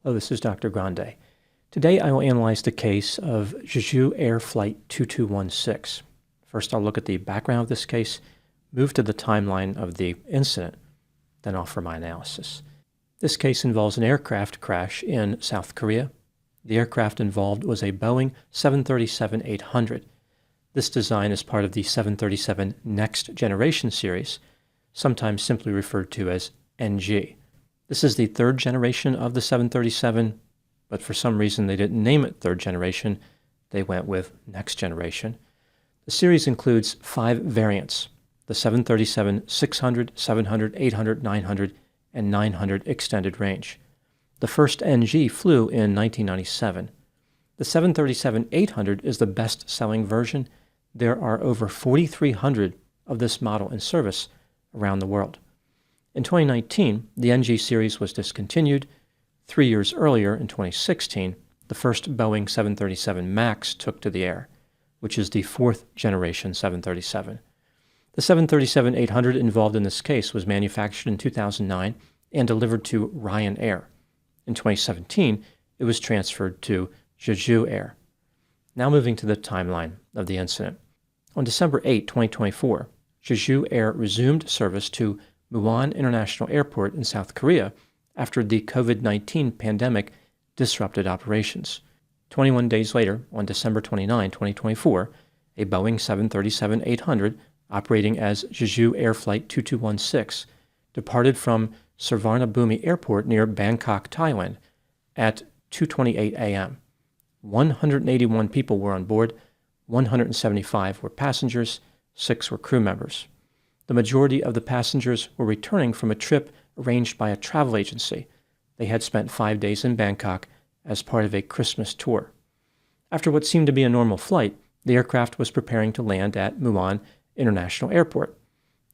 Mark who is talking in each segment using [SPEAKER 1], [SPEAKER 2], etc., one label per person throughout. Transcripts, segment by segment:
[SPEAKER 1] Hello, this is Dr. Grande. Today I will analyze the case of Jeju Air Flight 2216. First I'll look at the background of this case, move to the timeline of the incident, then offer my analysis. This case involves an aircraft crash in South Korea. The aircraft involved was a Boeing 737-800. This design is part of the 737 Next Generation series, sometimes simply referred to as NG. This is the third generation of the 737, but for some reason they didn't name it third generation. They went with Next Generation. The series includes 5 variants: the 737-600, 700, 800, 900, and 900 extended range. The first NG flew in 1997. The 737-800 is the best-selling version. There are over 4,300 of this model in service around the world. In 2019, the NG series was discontinued. 3 years earlier, in 2016, the first Boeing 737 MAX took to the air, which is the 4th generation 737. The 737-800 involved in this case was manufactured in 2009 and delivered to Ryanair. In 2017, it was transferred to Jeju Air. Now moving to the timeline of the incident. On December 8, 2024, Jeju Air resumed service to Muan International Airport in South Korea after the COVID-19 pandemic disrupted operations. 21 days later, on December 29, 2024, a Boeing 737-800 operating as Jeju Air Flight 2216 departed from Suvarnabhumi Airport near Bangkok, Thailand at 2:28 a.m. 181 people were on board, 175 were passengers, 6 were crew members. The majority of the passengers were returning from a trip arranged by a travel agency. They had spent 5 days in Bangkok as part of a Christmas tour. After what seemed to be a normal flight, the aircraft was preparing to land at Muan International Airport.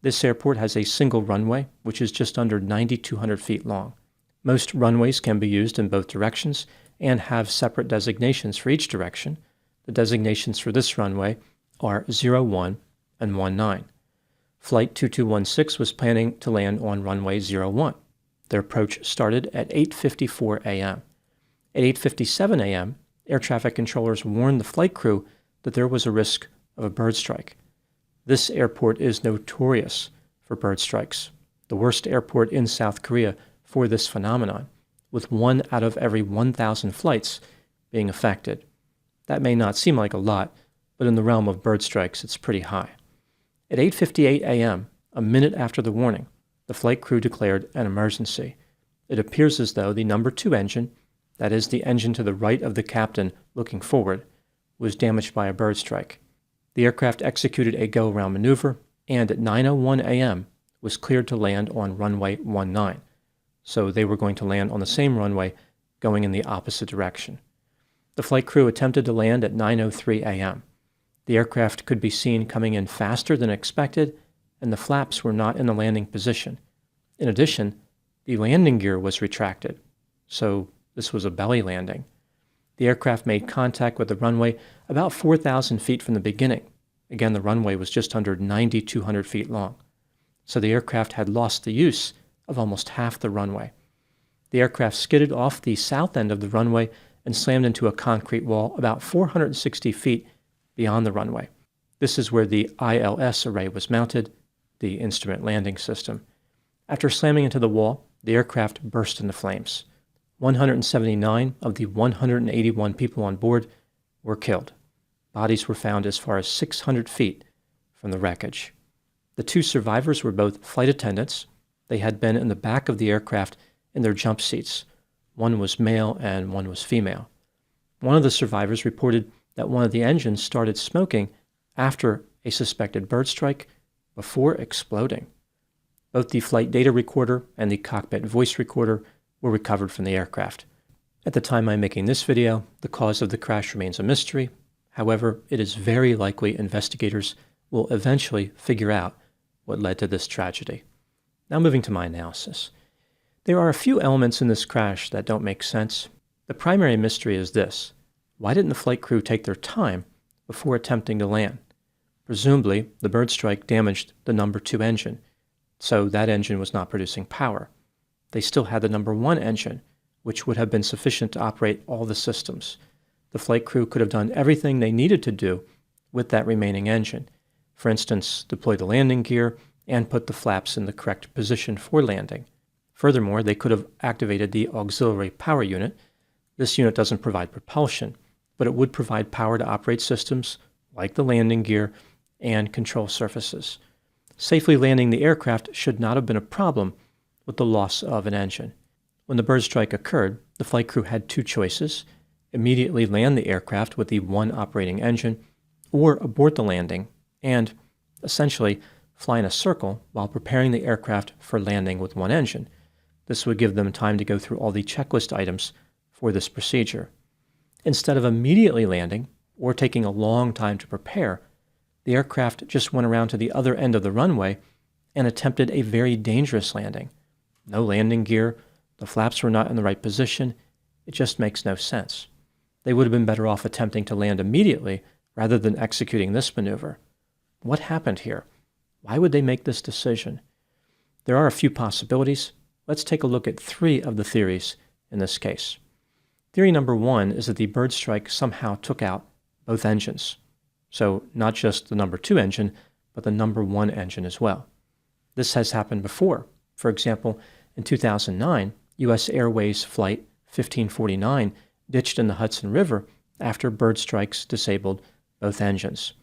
[SPEAKER 1] This airport has a single runway, which is just under 9,200 feet long. Most runways can be used in both directions and have separate designations for each direction. The designations for this runway are 01 and 19. Flight 2216 was planning to land on runway 01. Their approach started at 8:54 a.m. At 8:57 a.m., air traffic controllers warned the flight crew that there was a risk of a bird strike. This airport is notorious for bird strikes, the worst airport in South Korea for this phenomenon, with 1 out of every 1,000 flights being affected. That may not seem like a lot, but in the realm of bird strikes, it's pretty high. At 8:58 a.m., a minute after the warning, the flight crew declared an emergency. It appears as though the number 2 engine, that is the engine to the right of the captain looking forward, was damaged by a bird strike. The aircraft executed a go-around maneuver and at 9:01 a.m. was cleared to land on runway 19. So they were going to land on the same runway going in the opposite direction. The flight crew attempted to land at 9:03 a.m. The aircraft could be seen coming in faster than expected, and the flaps were not in the landing position. In addition, the landing gear was retracted, so this was a belly landing. The aircraft made contact with the runway about 4,000 feet from the beginning. Again, the runway was just under 9,200 feet long, so the aircraft had lost the use of almost half the runway. The aircraft skidded off the south end of the runway and slammed into a concrete wall about 460 feet beyond the runway. This is where the ILS array was mounted, the instrument landing system. After slamming into the wall, the aircraft burst into flames. 179 of the 181 people on board were killed. Bodies were found as far as 600 feet from the wreckage. The 2 survivors were both flight attendants. They had been in the back of the aircraft in their jump seats. One was male and one was female. One of the survivors reported that one of the engines started smoking after a suspected bird strike before exploding. Both the flight data recorder and the cockpit voice recorder were recovered from the aircraft. At the time I'm making this video, the cause of the crash remains a mystery. However, it is very likely investigators will eventually figure out what led to this tragedy. Now moving to my analysis. There are a few elements in this crash that don't make sense. The primary mystery is this: why didn't the flight crew take their time before attempting to land? Presumably, the bird strike damaged the number 2 engine, so that engine was not producing power. They still had the number 1 engine, which would have been sufficient to operate all the systems. The flight crew could have done everything they needed to do with that remaining engine. For instance, deploy the landing gear and put the flaps in the correct position for landing. Furthermore, they could have activated the auxiliary power unit. This unit doesn't provide propulsion, but it would provide power to operate systems like the landing gear and control surfaces. Safely landing the aircraft should not have been a problem with the loss of an engine. When the bird strike occurred, the flight crew had two choices: immediately land the aircraft with the one operating engine, or abort the landing and, essentially, fly in a circle while preparing the aircraft for landing with one engine. This would give them time to go through all the checklist items for this procedure. Instead of immediately landing, or taking a long time to prepare, the aircraft just went around to the other end of the runway and attempted a very dangerous landing. No landing gear, the flaps were not in the right position, it just makes no sense. They would have been better off attempting to land immediately rather than executing this maneuver. What happened here? Why would they make this decision? There are a few possibilities. Let's take a look at three of the theories in this case. Theory number one is that the bird strike somehow took out both engines. So not just the number 2 engine, but the number 1 engine as well. This has happened before. For example, in 2009, U.S. Airways Flight 1549 ditched in the Hudson River after bird strikes disabled both engines.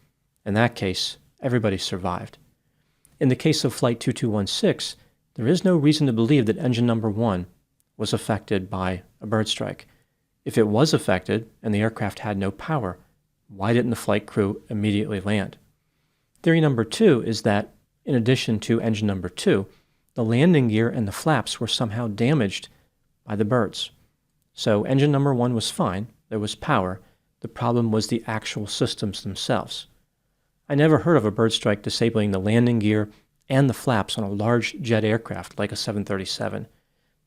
[SPEAKER 1] In that case, everybody survived. In the case of Flight 2216, there is no reason to believe that engine number 1 was affected by a bird strike. If it was affected and the aircraft had no power, why didn't the flight crew immediately land? Theory number 2 is that, in addition to engine number 2, the landing gear and the flaps were somehow damaged by the birds. So engine number 1 was fine, there was power, the problem was the actual systems themselves. I never heard of a bird strike disabling the landing gear and the flaps on a large jet aircraft like a 737.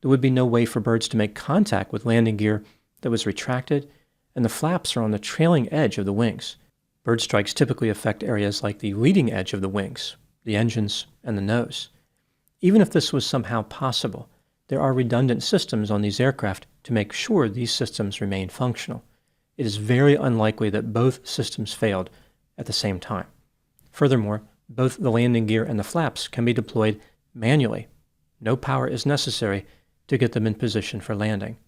[SPEAKER 1] There would be no way for birds to make contact with landing gear that was retracted, and the flaps are on the trailing edge of the wings. Bird strikes typically affect areas like the leading edge of the wings, the engines, and the nose. Even if this was somehow possible, there are redundant systems on these aircraft to make sure these systems remain functional. It is very unlikely that both systems failed at the same time. Furthermore, both the landing gear and the flaps can be deployed manually. No power is necessary to get them in position for landing.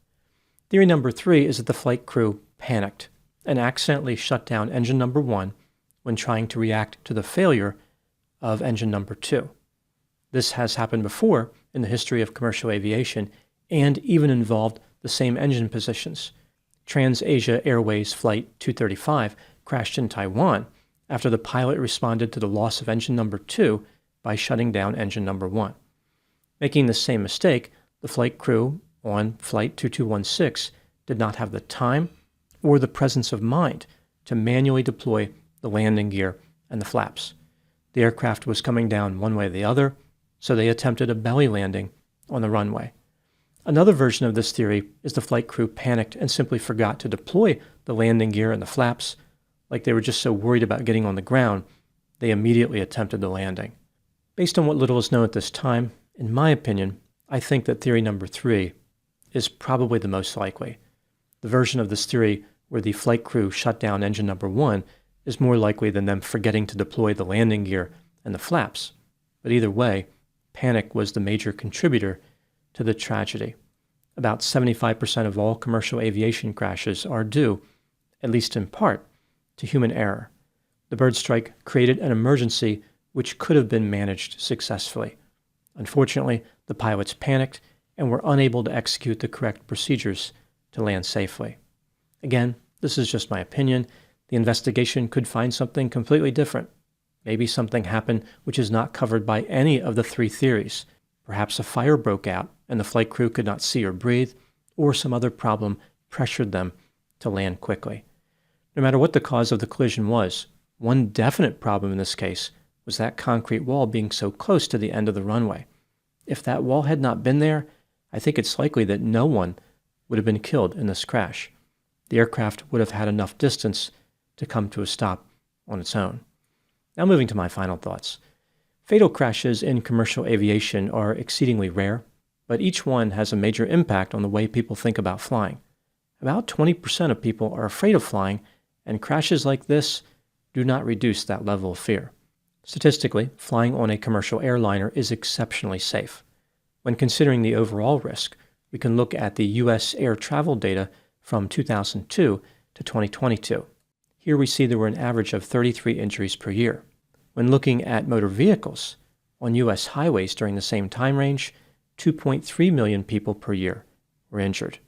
[SPEAKER 1] Theory number 3 is that the flight crew panicked and accidentally shut down engine number 1 when trying to react to the failure of engine number 2. This has happened before in the history of commercial aviation and even involved the same engine positions. Trans-Asia Airways Flight 235 crashed in Taiwan after the pilot responded to the loss of engine number 2 by shutting down engine number 1. Making the same mistake, the flight crew on Flight 2216 did not have the time or the presence of mind to manually deploy the landing gear and the flaps. The aircraft was coming down one way or the other, so they attempted a belly landing on the runway. Another version of this theory is the flight crew panicked and simply forgot to deploy the landing gear and the flaps. Like they were just so worried about getting on the ground, they immediately attempted the landing. Based on what little is known at this time, in my opinion, I think that theory number 3 is probably the most likely. The version of this theory where the flight crew shut down engine number 1 is more likely than them forgetting to deploy the landing gear and the flaps. But either way, panic was the major contributor to the tragedy. About 75% of all commercial aviation crashes are due, at least in part, to human error. The bird strike created an emergency which could have been managed successfully. Unfortunately, the pilots panicked and were unable to execute the correct procedures to land safely. Again, this is just my opinion. The investigation could find something completely different. Maybe something happened which is not covered by any of the 3 theories. Perhaps a fire broke out and the flight crew could not see or breathe, or some other problem pressured them to land quickly. No matter what the cause of the collision was, one definite problem in this case was that concrete wall being so close to the end of the runway. If that wall had not been there, I think it's likely that no one would have been killed in this crash. The aircraft would have had enough distance to come to a stop on its own. Now moving to my final thoughts. Fatal crashes in commercial aviation are exceedingly rare. but each one has a major impact on the way people think about flying. About 20% of people are afraid of flying, and crashes like this do not reduce that level of fear. Statistically, flying on a commercial airliner is exceptionally safe. When considering the overall risk, we can look at the U.S. air travel data from 2002 to 2022. Here we see there were an average of 33 injuries per year. When looking at motor vehicles, on U.S. highways during the same time range, 2.3 million people per year were injured.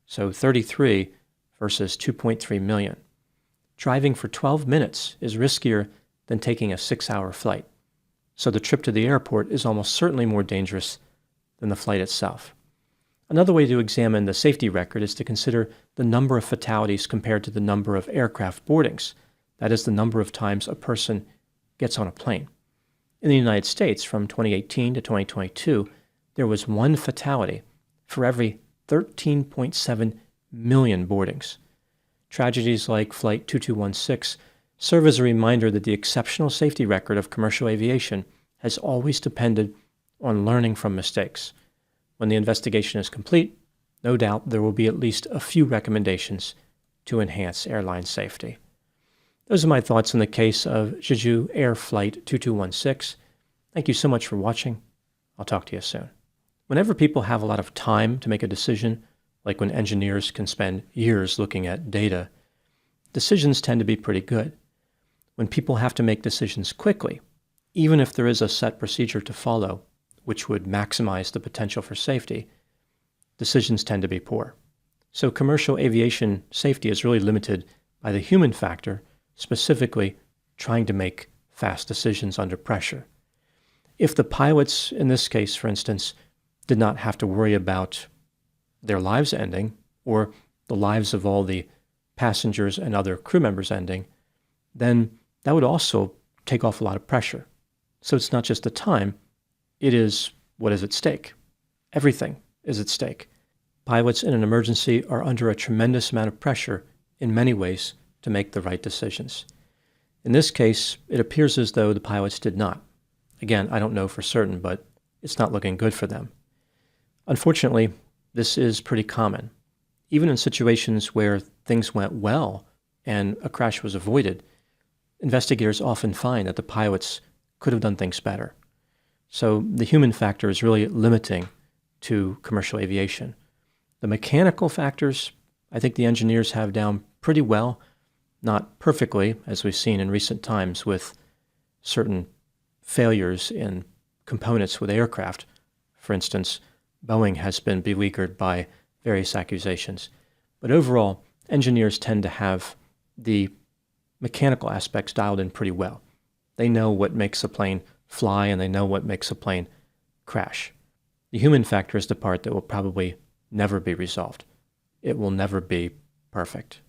[SPEAKER 1] So 33 versus 2.3 million. Driving for 12 minutes is riskier than taking a 6-hour flight. So the trip to the airport is almost certainly more dangerous than the flight itself. Another way to examine the safety record is to consider the number of fatalities compared to the number of aircraft boardings. That is the number of times a person gets on a plane. In the United States, from 2018 to 2022, there was one fatality for every 13.7 million boardings. Tragedies like Flight 2216 serve as a reminder that the exceptional safety record of commercial aviation has always depended on learning from mistakes. When the investigation is complete, no doubt there will be at least a few recommendations to enhance airline safety. Those are my thoughts on the case of Jeju Air Flight 2216. Thank you so much for watching. I'll talk to you soon. Whenever people have a lot of time to make a decision, like when engineers can spend years looking at data, decisions tend to be pretty good. When people have to make decisions quickly, even if there is a set procedure to follow, which would maximize the potential for safety, decisions tend to be poor. So commercial aviation safety is really limited by the human factor, specifically trying to make fast decisions under pressure. If the pilots, in this case, for instance, did not have to worry about their lives ending or the lives of all the passengers and other crew members ending, then that would also take off a lot of pressure. So it's not just the time, it is what is at stake. Everything is at stake. Pilots in an emergency are under a tremendous amount of pressure in many ways to make the right decisions. In this case, it appears as though the pilots did not. Again, I don't know for certain, but it's not looking good for them. Unfortunately, this is pretty common. Even in situations where things went well and a crash was avoided, investigators often find that the pilots could have done things better. So the human factor is really limiting to commercial aviation. The mechanical factors, I think the engineers have down pretty well, not perfectly, as we've seen in recent times with certain failures in components with aircraft. For instance, Boeing has been beleaguered by various accusations. But overall, engineers tend to have the mechanical aspects dialed in pretty well. They know what makes a plane fly and they know what makes a plane crash. The human factor is the part that will probably never be resolved. It will never be perfect.